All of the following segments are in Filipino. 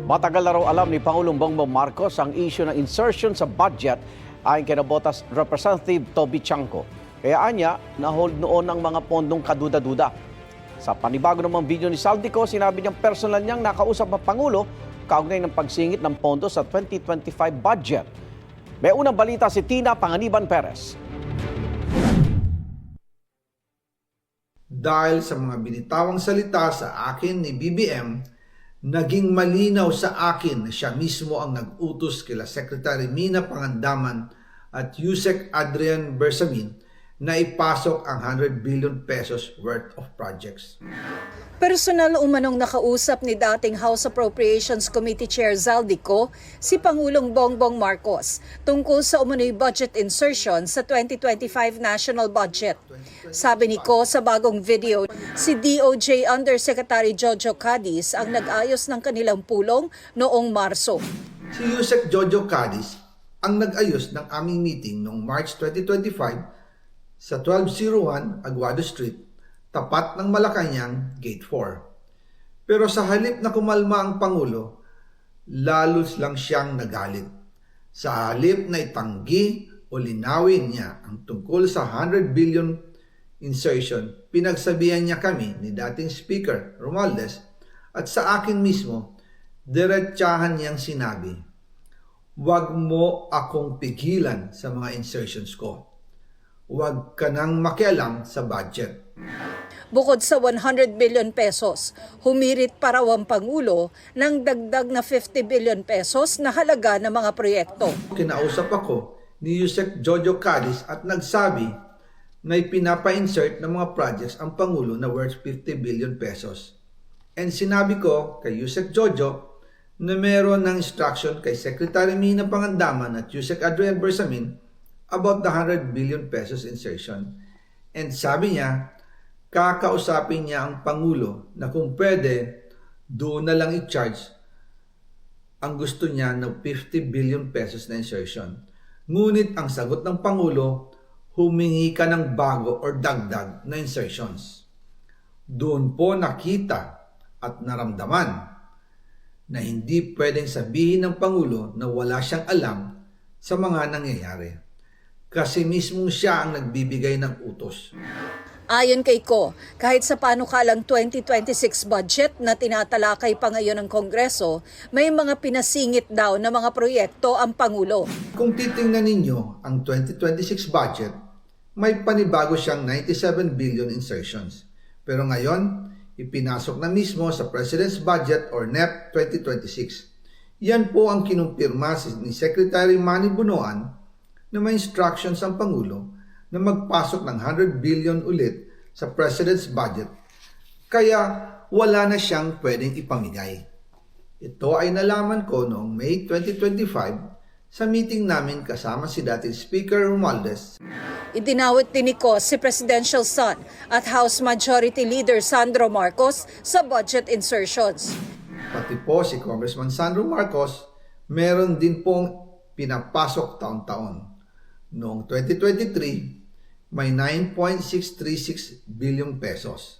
Matagal na raw alam ni Pangulong Bongbong Marcos ang issue ng insertion sa budget ayon kay Botas Representative Toby Chanco. Kaya anya, na-hold noon ang mga pondong kaduda-duda. Sa panibago namang video ni Saldico, sinabi niyang personal niyang nakausap ang Pangulo kaugnay ng pagsingit ng pondo sa 2025 budget. May unang balita si Tina Panganiban Perez. Dahil sa mga binitawang salita sa akin ni BBM, naging malinaw sa akin na siya mismo ang nag-utos kila Secretary Mina Pangandaman at Yusek Adrian Bersamin na ipasok ang 100 billion pesos worth of projects. Personal umanong nakausap ni dating House Appropriations Committee Chair Zaldico si Pangulong Bongbong Marcos tungkol sa umano'y budget insertion sa 2025 national budget. Sabi ni Ko sa bagong video, si DOJ Undersecretary Jojo Cadiz ang nag-ayos ng kanilang pulong noong Marso. Si Yusek Jojo Cadiz ang nag-ayos ng aming meeting noong March 2025 sa 1201 Aguado Street, tapat ng Malacanang, Gate 4. Pero sa halip na kumalma ang Pangulo, lalos lang siyang nagalit. Sa halip na itanggi o linawin niya ang tungkol sa 100 billion insertion, pinagsabihan niya kami ni dating Speaker Romualdez at sa akin mismo, diretsahan niyang sinabi, "Huwag mo akong pigilan sa mga insertions ko. Huwag ka nang makialam sa budget." Bukod sa 100 billion pesos, humirit pa raw ang Pangulo ng dagdag na 50 billion pesos na halaga ng mga proyekto. Kinausap ako ni Yusek Jojo Cadiz at nagsabi na ipinapa-insert ng mga projects ang Pangulo na worth 50 billion pesos. And sinabi ko kay Yusek Jojo na meron ng instruction kay Secretary Mina Pangandaman at Yusek Adrian Bersamin about the 100 billion pesos insertion. And sabi niya, kakausapin niya ang Pangulo na kung pwede, doon na lang i-charge ang gusto niya ng 50 billion pesos na insertion. Ngunit ang sagot ng Pangulo, humingi ka ng bago or dagdag na insertions. Doon po nakita at naramdaman na hindi pwedeng sabihin ng Pangulo na wala siyang alam sa mga nangyayari. Kasi mismo siya ang nagbibigay ng utos. Ayon kay Ko, kahit sa panukalang 2026 budget na tinatalakay pa ngayon ng Kongreso, may mga pinasingit daw na mga proyekto ang Pangulo. Kung titingnan ninyo ang 2026 budget, may panibago siyang 97 billion insertions. Pero ngayon, ipinasok na mismo sa President's Budget or NEP 2026. Yan po ang kinumpirma ni Secretary Manny Bunoan na may instructions ang Pangulo na magpasok ng 100 billion ulit sa President's Budget, kaya wala na siyang pwedeng ipamigay. Ito ay nalaman ko noong May 2025 sa meeting namin kasama si dating Speaker Romualdez. Idinawit din ni Ko si Presidential Son at House Majority Leader Sandro Marcos sa budget insertions. Pati po si Congressman Sandro Marcos, meron din pong pinapasok taon-taon. Noong 2023, may 9.636 billion pesos.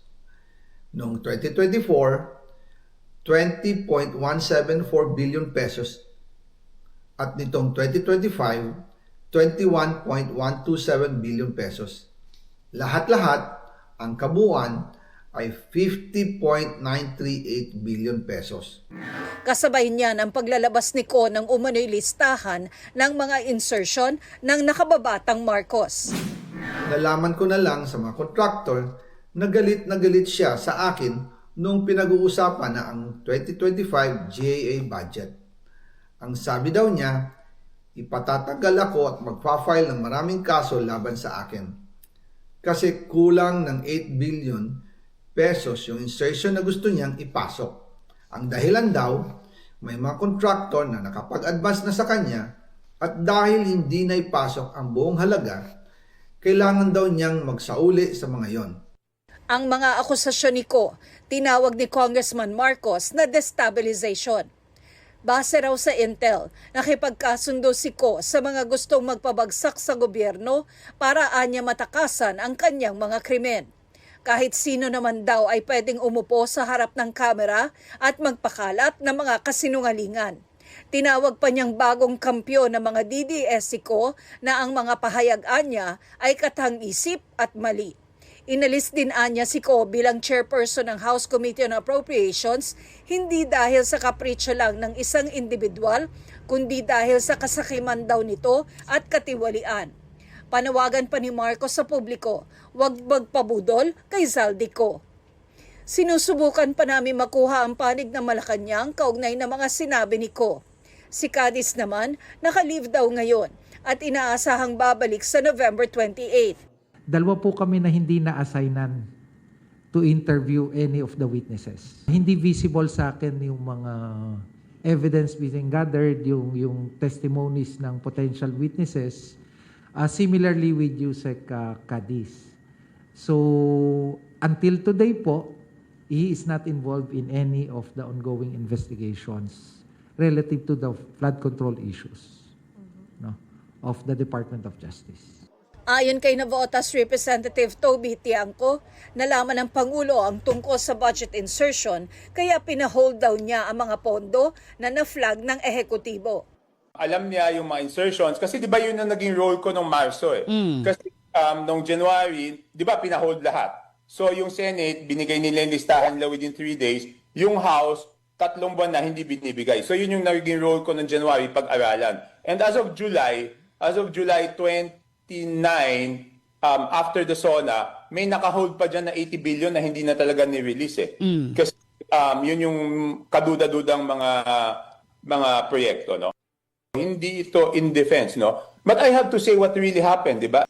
Noong 2024, 20.174 billion pesos. At nitong 2025, 21.127 billion pesos. Lahat-lahat, ang kabuuan ay 50.938 billion pesos. Kasabay niyan ang paglalabas ni Ko ng umano'y listahan ng mga insertion ng nakababatang Marcos. Nalaman ko na lang sa mga kontraktor na galit siya sa akin nung pinag-uusapan na ang 2025 GAA budget. Ang sabi daw niya, ipatatagal ako at magpa-file ng maraming kaso laban sa akin. Kasi kulang ng 8 billion pesos yung insertion na gusto niyang ipasok. Ang dahilan daw, may mga kontraktor na nakapag-advance na sa kanya at dahil hindi na ipasok ang buong halaga, kailangan daw niyang magsauli sa mga yon. Ang mga akusasyon ni Ko, tinawag ni Congressman Marcos na destabilization. Base raw sa intel, nakipagkasundo si Ko sa mga gustong magpabagsak sa gobyerno para anya matakasan ang kanyang mga krimen. Kahit sino naman daw ay pwedeng umupo sa harap ng kamera at magpakalat ng mga kasinungalingan. Tinawag pa niyang bagong kampyon ng mga DDS ko na ang mga pahayag-an niya ay katang-isip at mali. Inalis din anya si Ko bilang chairperson ng House Committee on Appropriations hindi dahil sa kapritsyo lang ng isang individual, kundi dahil sa kasakiman daw nito at katiwalian. Panawagan pa ni Marcos sa publiko, huwag magpabudol kay Zaldico. Sinusubukan pa namin makuha ang panig ng Malacanang kaugnay ng mga sinabi ni Ko. Si Cadiz naman, naka-leave daw ngayon at inaasahang babalik sa November 28. Dalawa po kami na hindi na-assignan to interview any of the witnesses. Hindi visible sa akin yung mga evidence being gathered, yung testimonies ng potential witnesses. Similarly with Yusek Cadiz. So, until today po, he is not involved in any of the ongoing investigations relative to the flood control issues no, of the Department of Justice. Ayon kay Navotas Representative Toby Tiangco, nalaman ng Pangulo ang tungkol sa budget insertion kaya pinahold daw niya ang mga pondo na na-flag ng ehekutibo. Alam niya yung mga insertions kasi 'di ba yun ang naging role ko nung Marso eh. Kasi nung January, 'di ba pinahold lahat. So yung Senate binigay nila yung listahan nila within 3 days, yung House 3 buwan na hindi binibigay. So yun yung naging role ko nung January pag-aralan. And as of July 29 after the SONA, may naka-hold pa dyan na 80 billion na hindi na talaga ni-release eh. Kasi yun yung kaduda-dudang mga proyekto, no? Hindi ito in defense, no? But I have to say what really happened, di ba?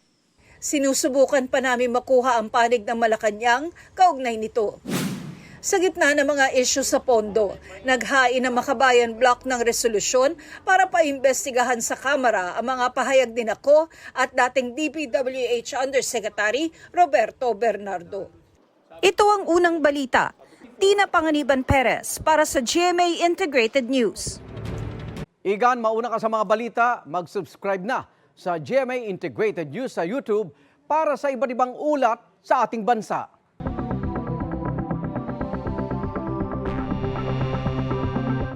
Sinusubukan pa namin makuha ang panig ng Malacanang kaugnay nito. Sa gitna ng mga isyu sa pondo, naghain ng Makabayan Block ng resolusyon para paimbestigahan sa Kamara ang mga pahayag din ako at dating DPWH Undersecretary Roberto Bernardo. Ito ang unang balita. Tina Panganiban Perez para sa GMA Integrated News. Igan, mauna ka sa mga balita, mag-subscribe na sa GMA Integrated News sa YouTube para sa iba't ibang ulat sa ating bansa.